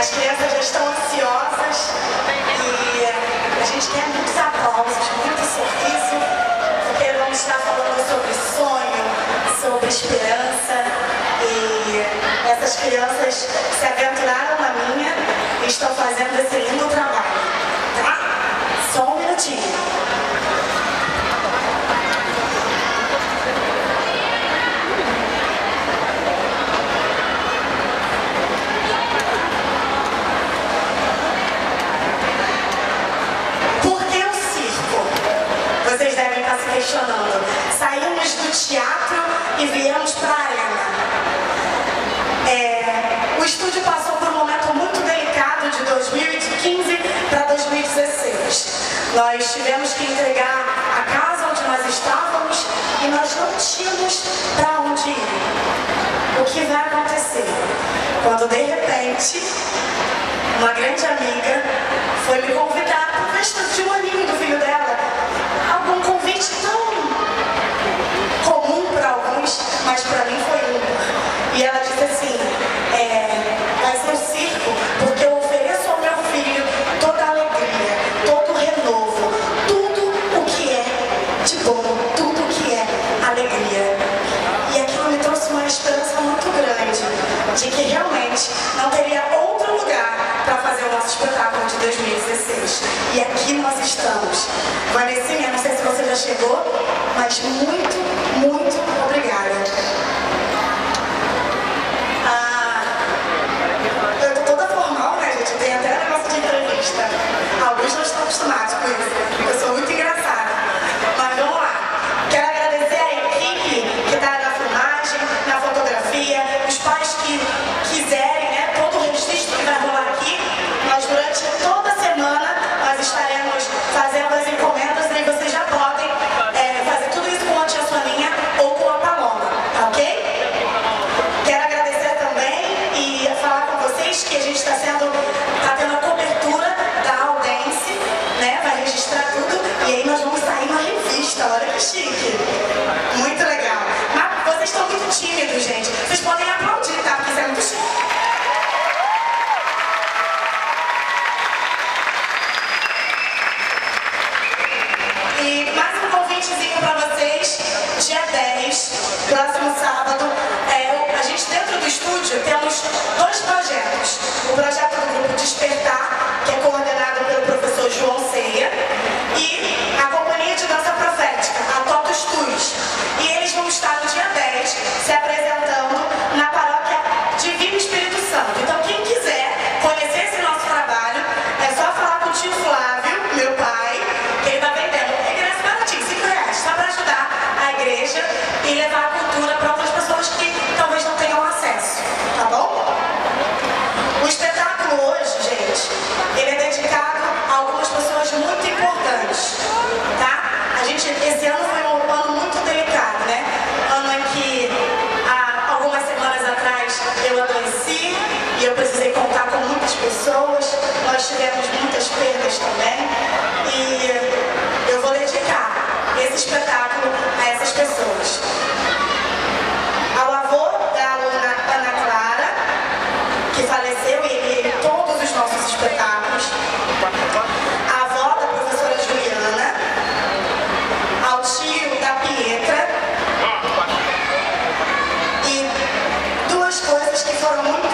As crianças já estão ansiosas e a gente quer muitos aplausos, muito sorriso, porque vamos estar falando sobre sonho, sobre esperança e essas crianças se aventuraram na minha e estão fazendo esse lindo trabalho, tá? Só um minutinho. Vocês devem estar se questionando. Saímos do teatro e viemos para a arena. O estúdio passou por um momento muito delicado de 2015 para 2016. Nós tivemos que entregar a casa onde nós estávamos e nós não tínhamos para onde ir. O que vai acontecer? Quando de repente, uma grande amiga foi me convidar para o festa de um aninho do filho dela. Um convite tão comum para alguns, mas para mim foi único. E ela disse assim, vai ser um circo, porque eu ofereço ao meu filho toda a alegria, todo o renovo, tudo o que é de bom, tudo o que é alegria. E aquilo me trouxe uma esperança muito grande, de que realmente não teria outro lugar para fazer o nosso espetáculo de 2016. E aqui nós estamos. Vanessinha, não sei se você já chegou, mas muito, muito obrigada. Eu tô toda formal, né, gente? Tem até negócio de entrevista. Alguns não estão acostumados com isso. Eu sou muito engraçada. Mas vamos lá. Quero agradecer a equipe que está na filmagem, na fotografia, os pais que quiserem, né, todo o registro que vai rolar aqui. Nós, durante toda a semana, nós estaremos fazendo as encomendas e vocês já podem fazer tudo isso com a tia Soninha ou com a Paloma, tá ok? Quero agradecer também e falar com vocês que a gente está tendo a cobertura da Aldense, né? Vai registrar tudo e aí nós vamos sair na revista, olha que chique. Muito legal. Mas vocês estão muito tímidos, gente. Vocês podem aplaudir, tá? Porque isso é muito chique. E mais um convitezinho para vocês, dia 10, próximo sábado, a gente dentro do estúdio temos dois projetos. O projeto do Grupo Despertar, que é coordenado pelo professor João Ceia, e a Companhia de Dança Profética, a Totus Tus. E eles vão estar no dia 10 se apresentando na paróquia Divino Espírito Santo. Então quem quiser conhecer esse nosso trabalho, é só falar com o tio Flávio, meu pai, que ele vai vendendo. Só para ajudar a igreja e levar a cultura para outras pessoas que talvez não tenham acesso, tá bom? O espetáculo hoje, gente, ele é dedicado a algumas pessoas muito importantes, tá? Esse ano foi um ano muito delicado, né? Ano em que, há algumas semanas atrás, eu adoeci e eu precisei contar com muitas pessoas, nós tivemos muitas perdas também e eu vou dedicar esse espetáculo a essas pessoas. Ao avô da aluna Ana Clara, que faleceu e ele todos os nossos espetáculos. A avó da professora Juliana. Ao tio da Pietra. E duas coisas que foram muito,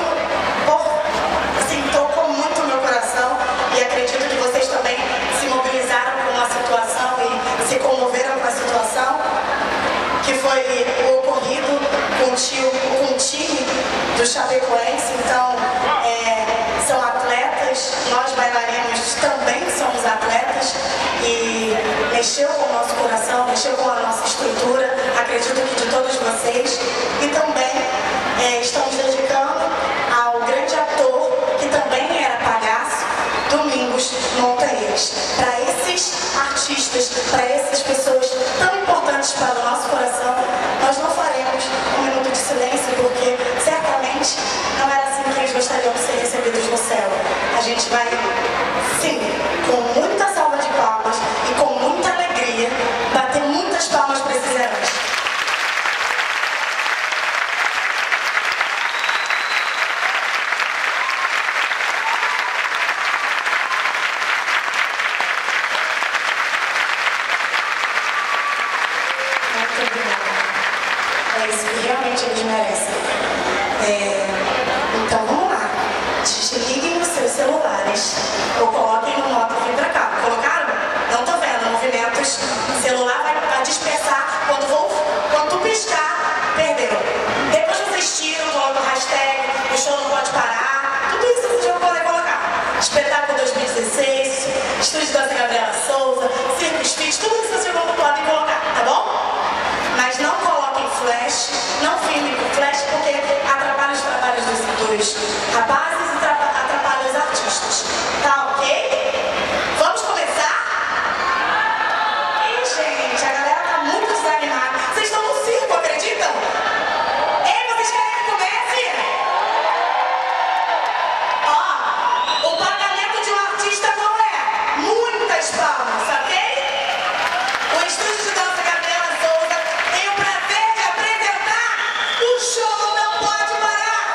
tocou muito o meu coração e acredito que vocês também se mobilizaram com a situação e se comoveram com a situação, que foi o ocorrido com o time do Chapecoense. Então, são atletas, nós bailarinos também somos atletas e mexeu com o nosso coração, mexeu com a nossa estrutura, acredito que de todos vocês, e também estamos dedicando ao grande ator que também era palhaço, Domingos Montanheiros. Para esses artistas, para essas pessoas tão importantes para o nosso coração, nós não faremos um minuto de silêncio, porque certamente não era assim que eles gostariam de ser recebidos no céu. A gente vai, sim, com muita salva de palmas e com muita alegria, bater muitas palmas para esses heróis. realmente eles merecem. Então vamos lá. Desliguem os seus celulares ou coloquem no modo vir pra cá. Colocaram? Não tô vendo movimentos. O celular vai dispersar quando tu piscar, perdeu. Depois vocês tiram, colocam hashtag, o show não pode parar. Tudo isso vocês vão poder colocar. Espetáculo 2016, Estúdio Dança Gabriela Souza, Circus Fit, tudo isso vocês podem colocar, tá bom? Mas não coloquem flash, não firmem com flash, porque atrapalha os trabalhos dos rapazes e atrapalha os artistas. Tá ok? Vamos começar? Ih, gente, a galera tá muito desanimada. Vocês estão no circo, acreditam? Ei, vocês querem que comece? Ó, o pagamento de um artista não é muitas palmas, ok? O Estúdio de Dança Gabriela Souza tem o prazer de apresentar o show Não Pode Parar!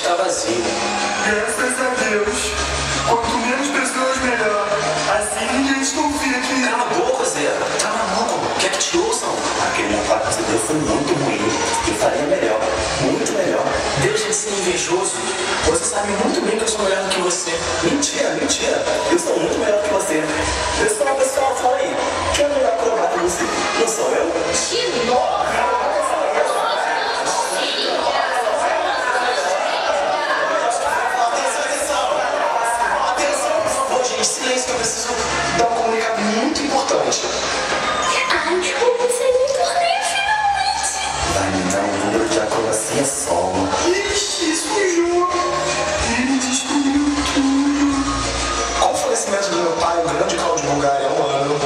está vazio. Graças a Deus. Quanto menos pessoas, melhor. Assim ninguém desconfia que... Cala a boca, Zé. Tá maluco? Quer que te ouçam? Aquele montar que você deu foi muito ruim. Eu faria melhor. Muito melhor. Deixa de ser invejoso. Você sabe muito bem que eu sou melhor do que você. Mentira, mentira. Eu sou muito melhor que você. Pessoal, fala aí. Quem é o melhor acrobata que você? Não sou eu? Que nojo! Silêncio, que eu preciso dar um comunicado muito importante. Ai, eu pensei me tornei finalmente. Vai me dar um número de acrobacia solo. Ixi, sujou. Ele destruiu tudo. Com o falecimento do meu pai, o grande Cláudio Bulgária, há um ano.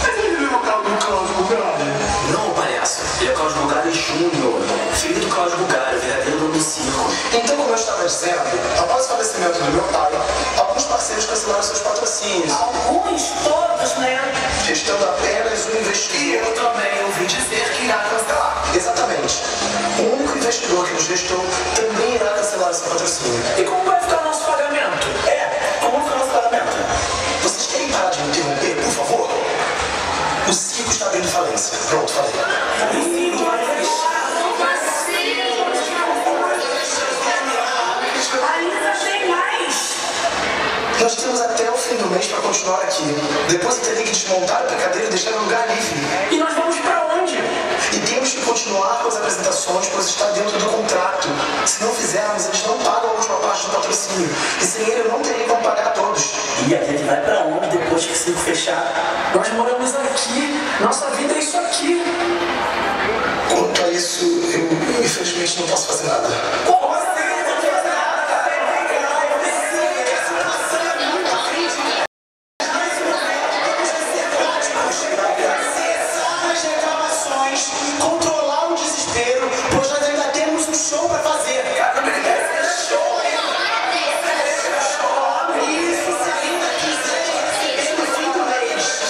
Mas ele virou o carro do Cláudio Bulgária. Não, palhaço. Ele é Cláudio Bulgário Júnior, filho do Cláudio Bulgário, verdadeiro dono do circo. Então, como eu estava dizendo, após o falecimento do meu pai, alguns parceiros cancelaram seus patrocínios. Alguns, todos, né? Restando apenas um investidor. E eu também ouvi dizer que irá cancelar. Exatamente. O único investidor que nos restou também irá cancelar seu patrocínio. E como vai ficar o nosso pagamento? Como foi o nosso pagamento? Vocês querem parar de me interromper, por favor? O circo está abrindo falência. Pronto, falei. Ainda tem mais. Nós temos até o fim do mês para continuar aqui. Depois eu terei que desmontar a brincadeira e deixar o lugar livre. E nós vamos pra onde? E temos que continuar com as apresentações, pois está dentro do contrato. Se não fizermos, eles não pagam a última parte do patrocínio. E sem ele eu não teria como pagar a todos. E a gente vai pra onde depois que o circo fechar? Nós moramos aqui. Nossa vida é isso aqui. Quanto a isso, eu infelizmente não posso fazer nada. Como assim? Não vai fazer nada? As reclamações, controlar o desespero, pois nós ainda temos um show para fazer.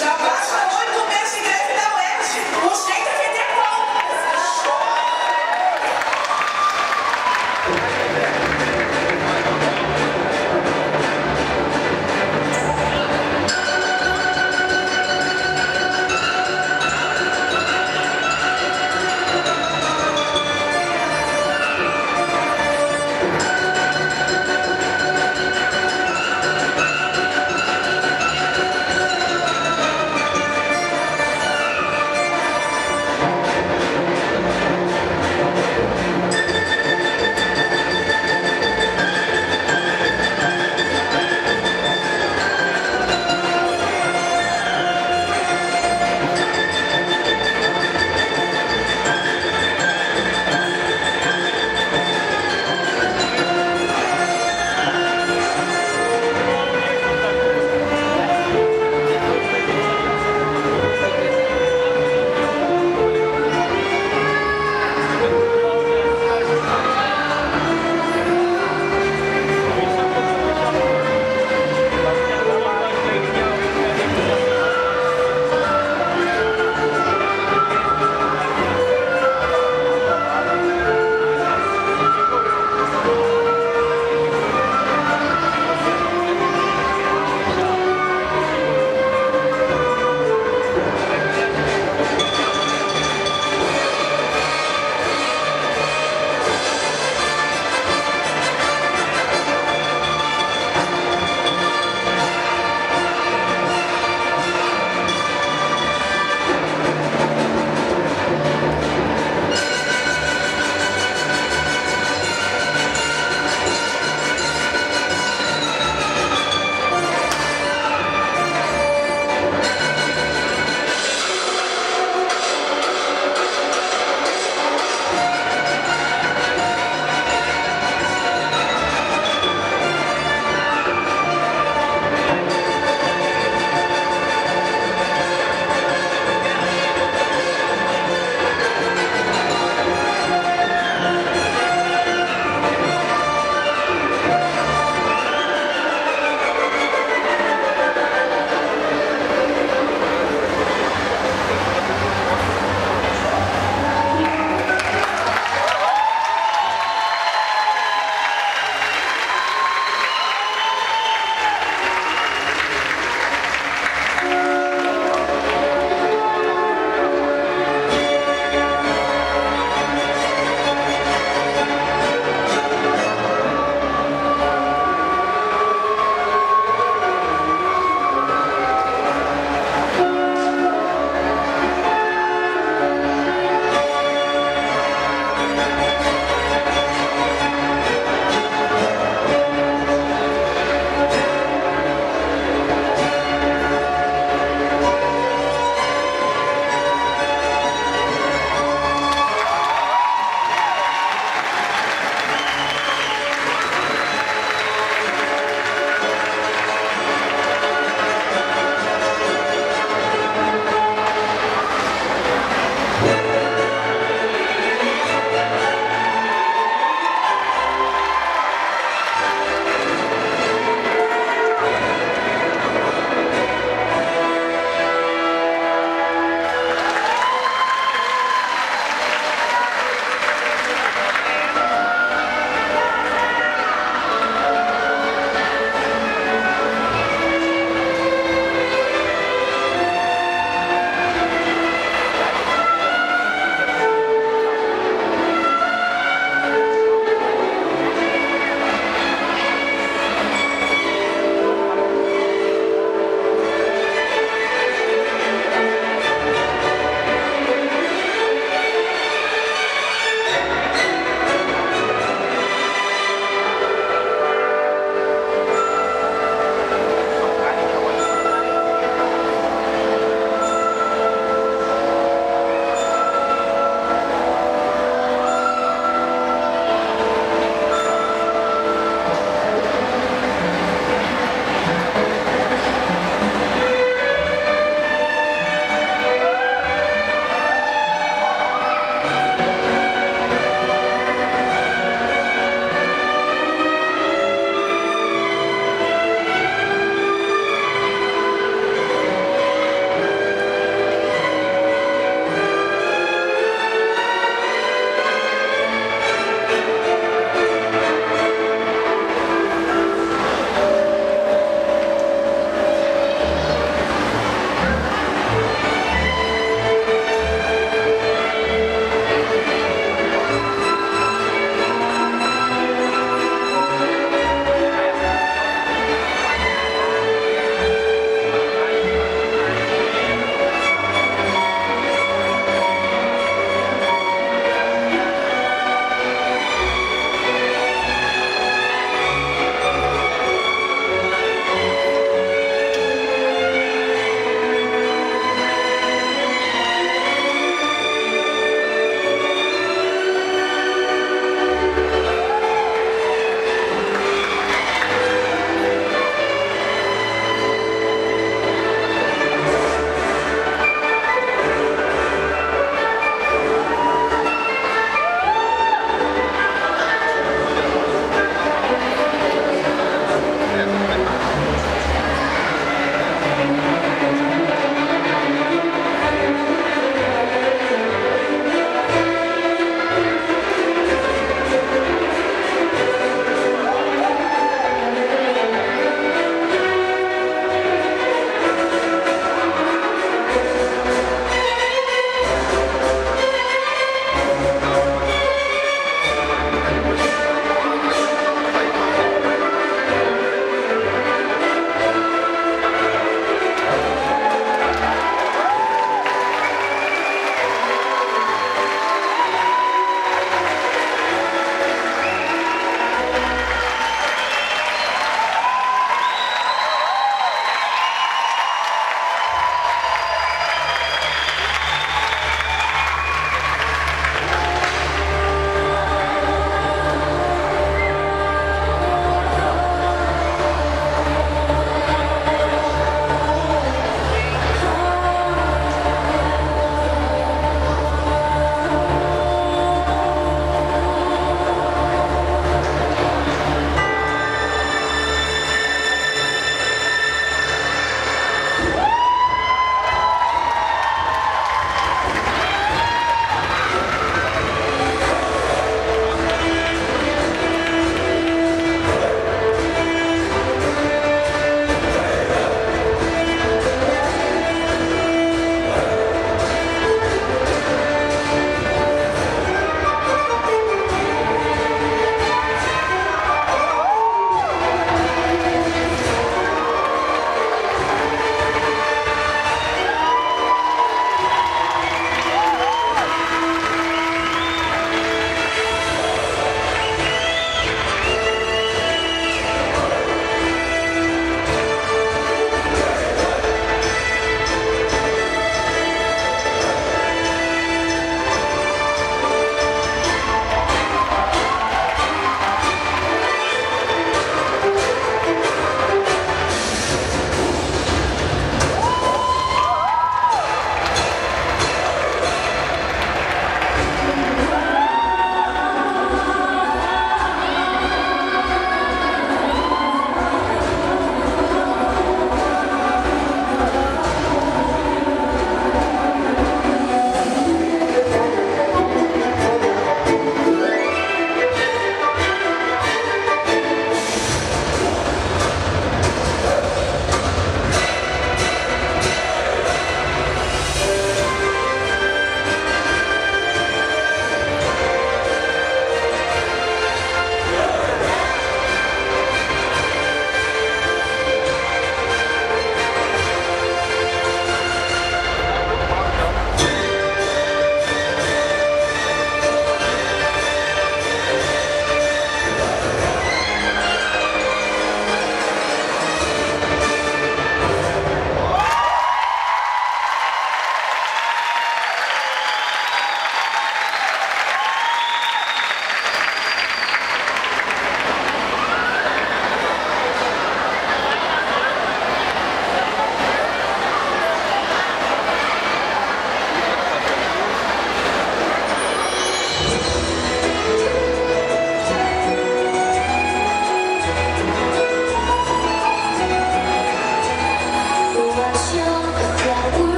Já basta 8 meses de greve da UERJ. O jeito é vender pão.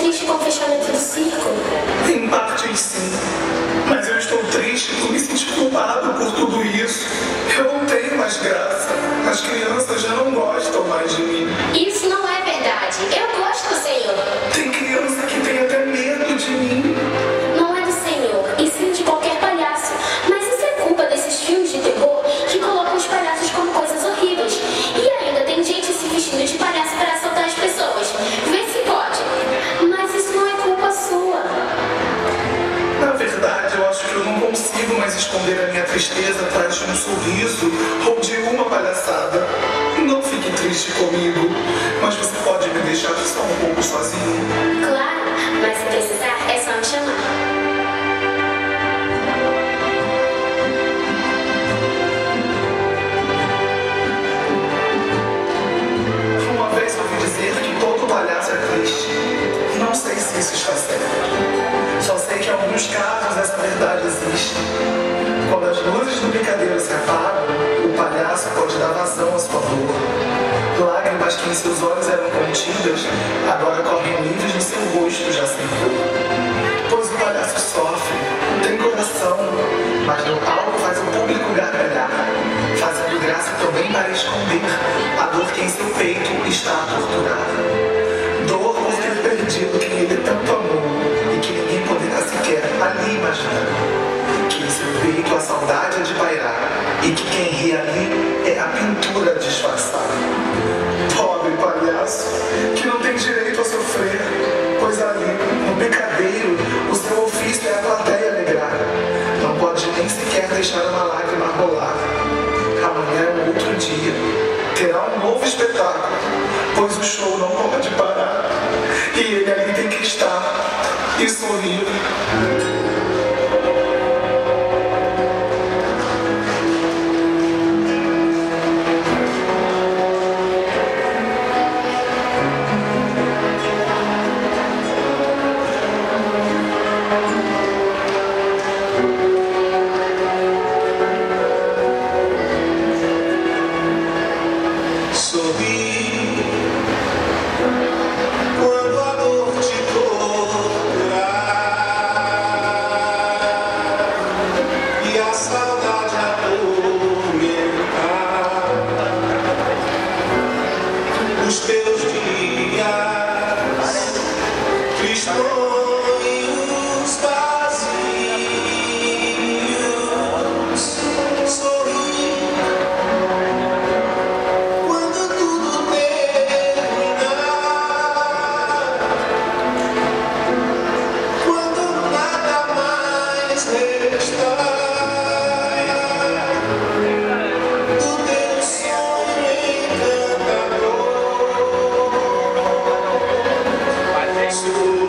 triste com o fechamento do circo? Em parte sim, mas eu estou triste por me sentir culpado por tudo isso. Eu não tenho mais graça. As crianças já não gostam mais de mim. Isso não é verdade. Eu gosto do Senhor. Tem criança que tem até medo de mim. Não é do Senhor, e sim de qualquer palhaço. Mas isso é culpa desses filmes de terror que colocam os palhaços como coisas horríveis. E ainda tem gente se vestindo de palhaço para assaltar as pessoas. Vê se pode. Mas isso não é culpa sua. Na verdade, eu acho que eu não consigo mais esconder a minha tristeza atrás de um sorriso ou de uma palhaçada. Não fique triste comigo, mas você pode me deixar só um pouco sozinho. Claro, mas se precisar, é só me chamar. Uma vez eu ouvi dizer que todo palhaço é triste. Não sei se isso está certo. Só sei que em alguns casos essa verdade existe. Quando as luzes do picadeiro se apagam, o palhaço pode dar vazão à sua dor. Lágrimas que em seus olhos eram contidas, agora correm livres no seu rosto já sem cor. Pois o palhaço sofre, tem coração, mas no palco faz o público gargalhar, fazendo graça também para esconder a dor que em seu peito está a torturar. Dor por ter perdido quem ele tanto amou e que ninguém poderá sequer ali imaginar. Que em seu peito a saudade é de pairar e que quem ri ali é a pintura disfarçada. Pobre palhaço, que não tem direito a sofrer, pois ali, no picadeiro, o seu ofício é a plateia alegrar. Não pode nem sequer deixar uma lágrima rolar. Amanhã é um outro dia, terá um novo espetáculo, pois o show não pode parar. E ele ali tem que estar e sorrir. Quando a dor te torturar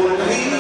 Sorrir.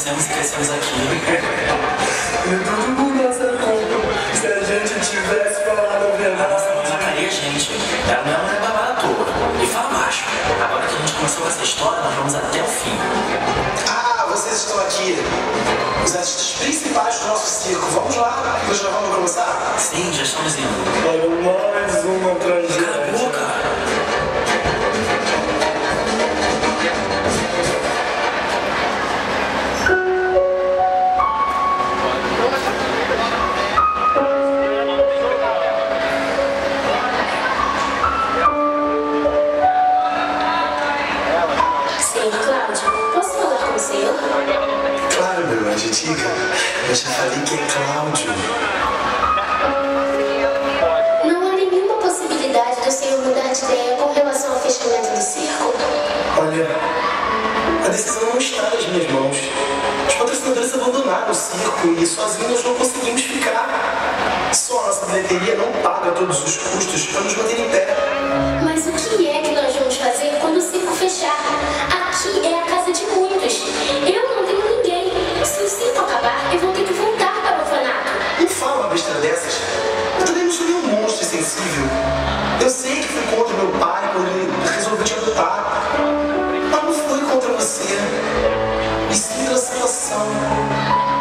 nascemos e crescemos aqui. E tudo por nossa culpa. Se a gente tivesse falado a A verdade. nossa mãe mataria a gente. Ela não é babá à toa. E fala baixo. Agora que a gente começou com essa história, nós vamos até o fim. Ah, vocês estão aqui. Os artistas principais do nosso circo. Vamos lá, nós já vamos começar? Sim, já estamos indo. Olha, mais uma tragédia. Cala a boca. Sim, Cláudio, posso falar com o senhor? Claro, meu anjo, diga. Eu já falei que é Cláudio. Não há nenhuma possibilidade do senhor mudar de ideia com relação ao fechamento do circo? Olha, a decisão não está nas minhas mãos. Os patrocinadores abandonaram o circo e sozinhos não conseguimos ficar. Só a nossa bilheteria não paga todos os custos para nos manter em pé. Mas o que é que nós vamos fazer quando o circo fechar? Aqui é a casa de muitos. Eu não tenho ninguém. Se o circo acabar, eu vou ter que voltar para o orfanato. Não fala uma besteira dessas. Eu também não sou nenhum monstro insensível. Eu sei que fui contra meu pai quando ele resolveu te adotar. Mas não fui contra você. E sim pela situação.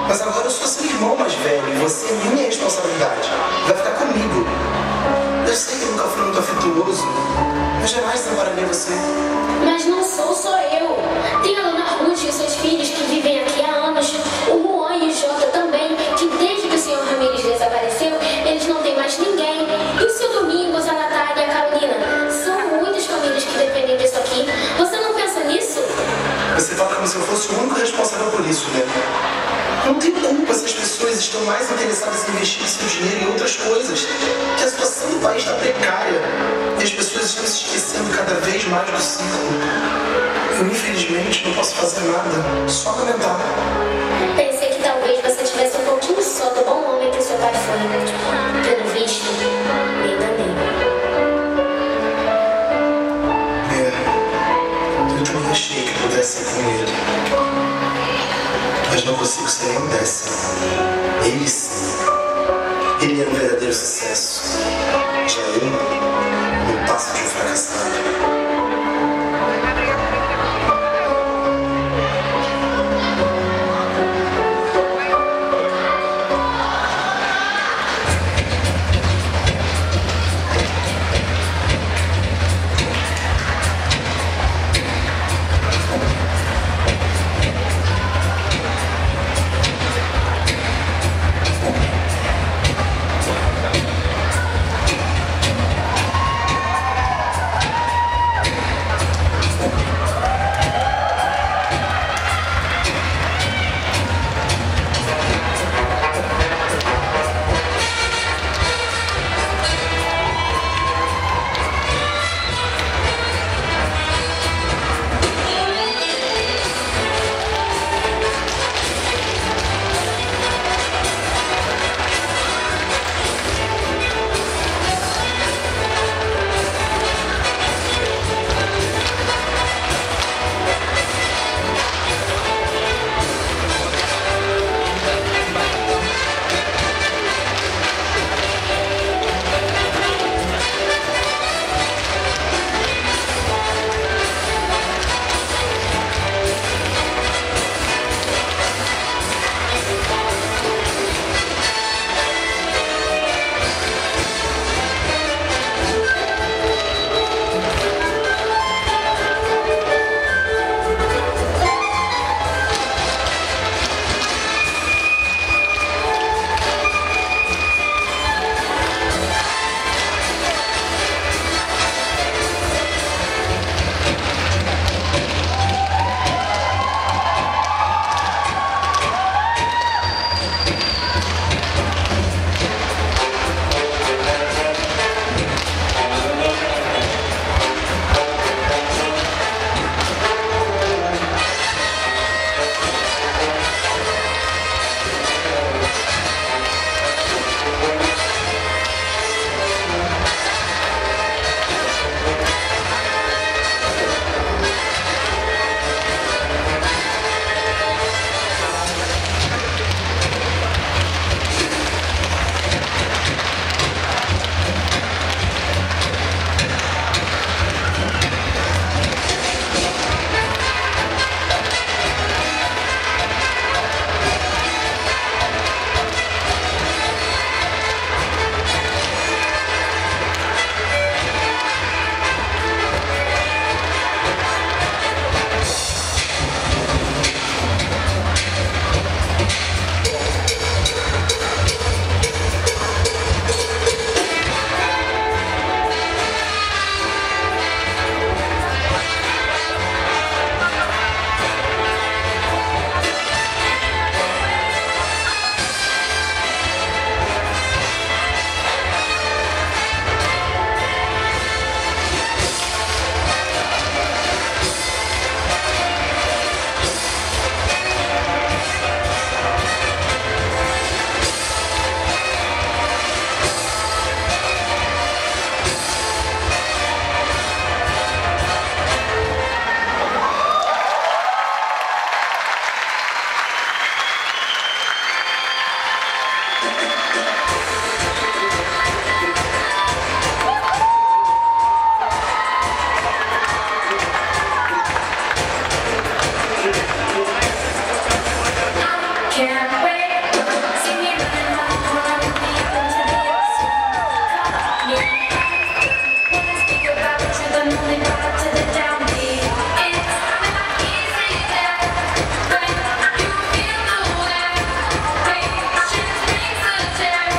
Mas agora eu sou seu irmão mais velho e você é minha responsabilidade. Vai ficar comigo. Eu sei que eu nunca fui muito afetuoso, mas jamais desampararia você. Mas não sou só eu. Tem a Dona Ruth e os seus filhos que vivem aqui há anos. O Juan e o Jota também, que desde que o senhor Ramírez desapareceu, eles não têm mais ninguém. E o seu Domingos, a Natália e a Carolina. São muitas famílias que dependem disso aqui. Você não pensa nisso? Você fala como se eu fosse o único responsável por isso, né? Não tem culpa se as pessoas estão mais interessadas em investir seu dinheiro em outras coisas. Que a situação do país está precária. E as pessoas estão se esquecendo cada vez mais do circo. Eu, infelizmente, não posso fazer nada. Só lamentar. Pensei que talvez você tivesse um pouquinho só do bom homem que seu pai foi. Pelo visto, ainda nem. Eu também achei que pudesse ser com ele. Mas não consigo ser nem um décimo. Ele sim. Ele era um verdadeiro sucesso. Já eu não passo de um fracassado. Patience brings the test.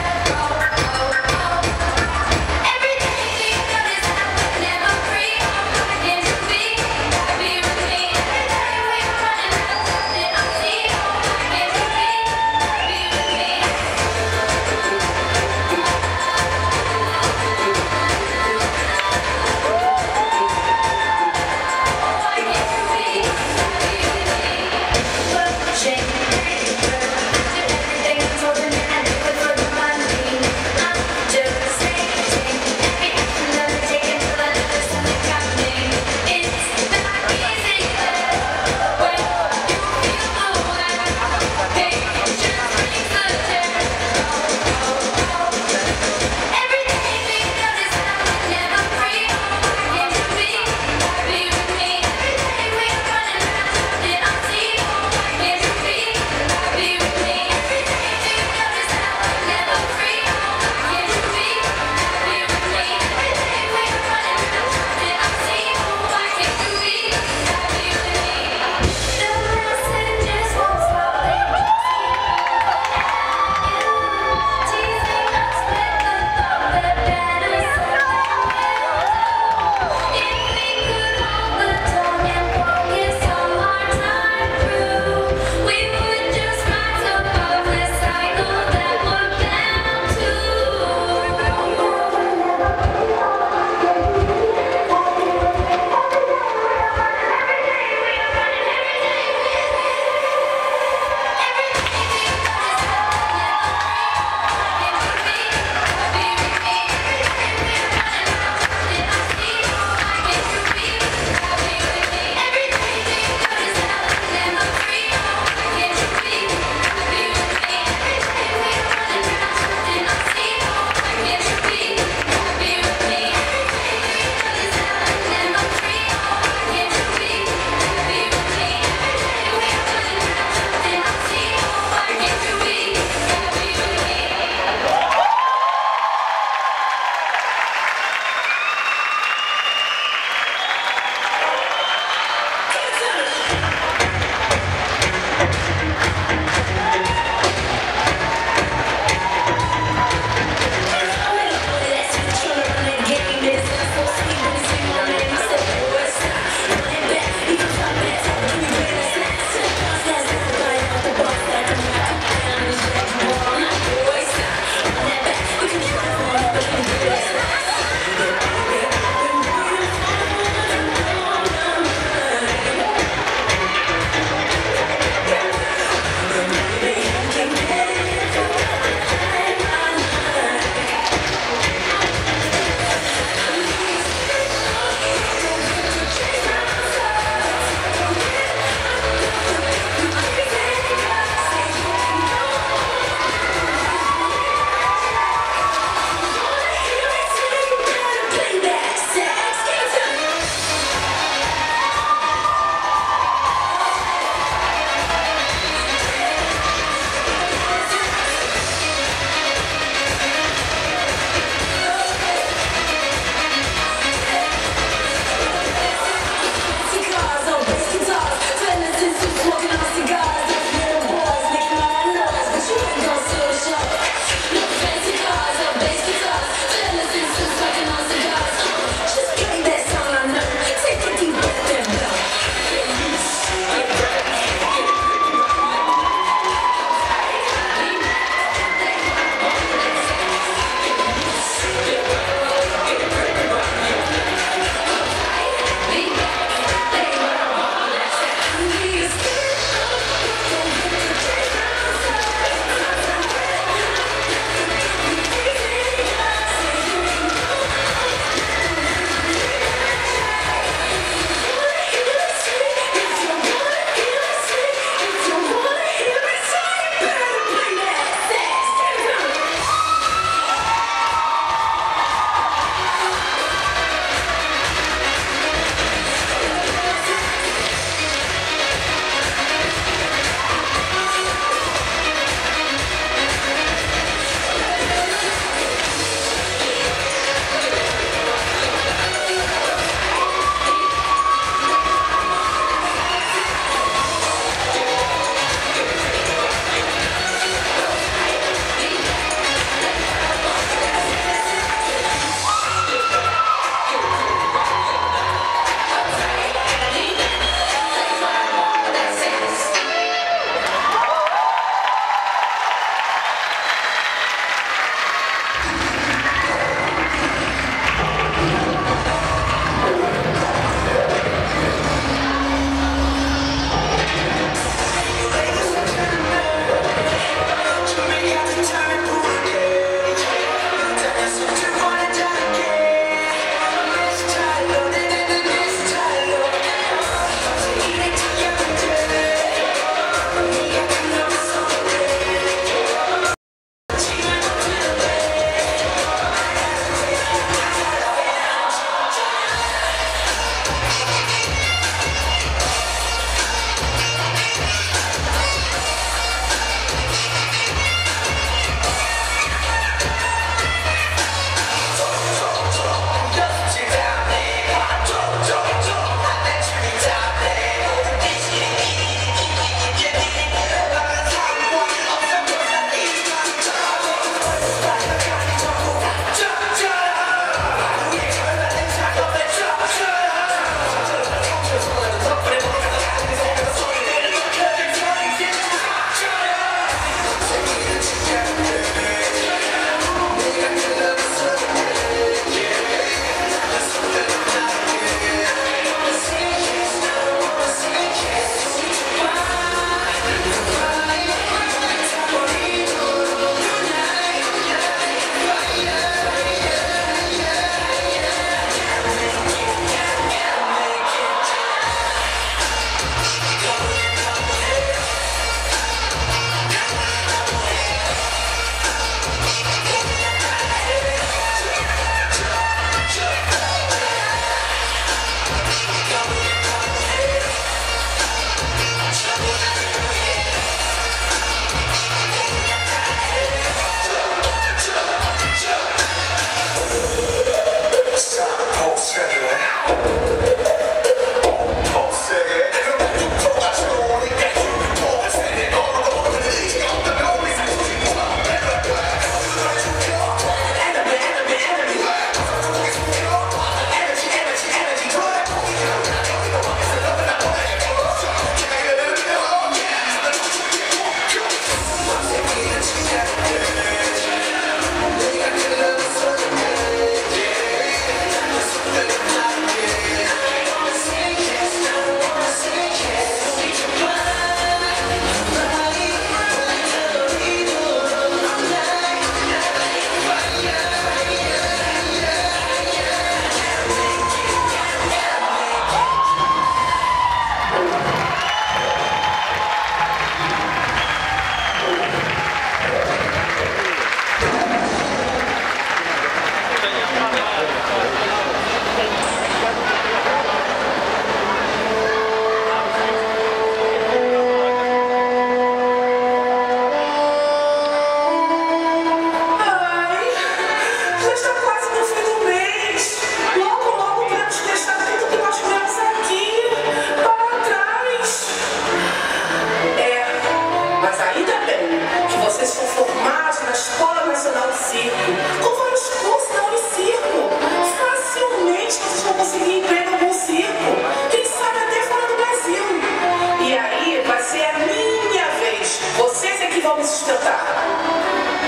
tentar.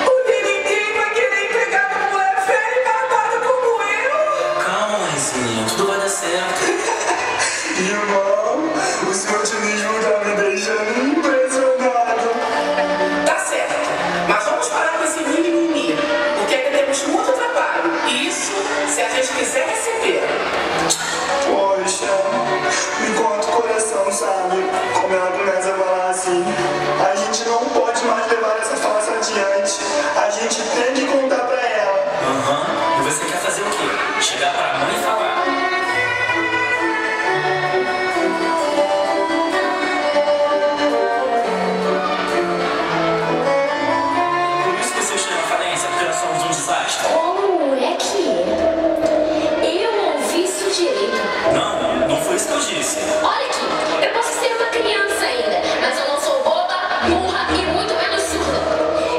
Porque ninguém vai querer pegar uma mulher velha e babada como eu. Calma, mãezinha, tudo vai dar certo. Irmão, o seu otimismo tá me deixando impressionado. Tá certo, mas vamos parar com esse mimimi, porque ainda temos muito trabalho. Isso se a gente quiser receber. Poxa, me corta o coração, sabe? Como ela começa a falar assim. A gente não pode mais levar essa farsa adiante. A gente tem que contar pra ela. Aham, e você quer fazer o quê? Chegar pra mãe e falar. Por isso que você chega à falência, porque nós somos um desastre. Como é que é? Eu não ouvi isso direito. Não, não foi isso que eu disse. Olha aqui, eu posso ser uma criança ainda, mas eu não sou boba, burra e muito menos surda.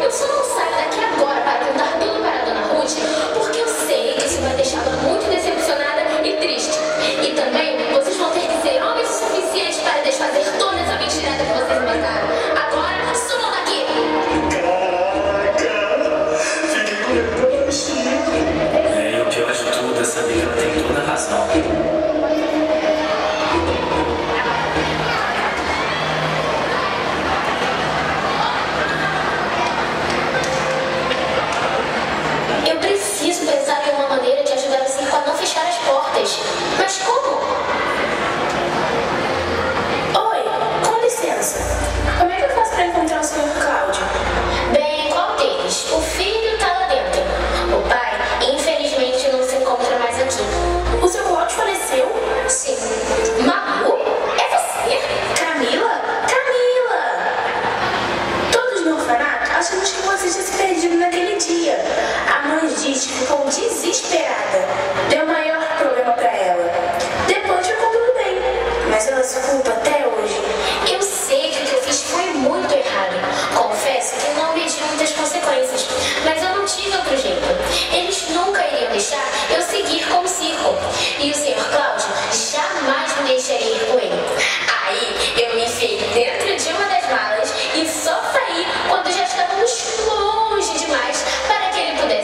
Eu só não saio daqui agora para contar tudo para a dona Ruth, porque eu sei que isso vai deixá-la muito decepcionada e triste. E também vocês vão ter que ser homens o suficiente para desfazer toda essa mentirada que vocês inventaram. Agora, sumam daqui! Caraca, fiquei com medo da Chico. E o pior de tudo é saber que ela tem toda a razão. Eu preciso pensar em uma maneira de ajudar o circo a não fechar as portas. Mas como? Oi, com licença. Como é que eu faço para encontrar o Sr. Cláudio? Bem, qual deles? O filho tá lá dentro. O pai, infelizmente, não se encontra mais aqui. O Sr. Cláudio faleceu? Sim. Malu? É você? Camila? Camila! Todos no orfanato achamos que você tinha se perdido naquele dia. A mãe diz que ficou desesperada. Deu maior problema pra ela. Depois ficou tudo bem, mas ela se culpa até hoje. Eu sei que o que eu fiz foi muito errado. Confesso que não medi muitas consequências, mas eu não tive outro jeito. Eles nunca iriam deixar eu seguir com o circo. E o Sr. Cláudio jamais me deixaria ir com ele. Aí eu me enfiei dentro de uma das malas e só saí quando já estávamos longe demais para que ele pudesse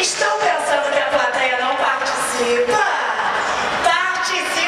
Estão pensando que a plateia não participa? Participa!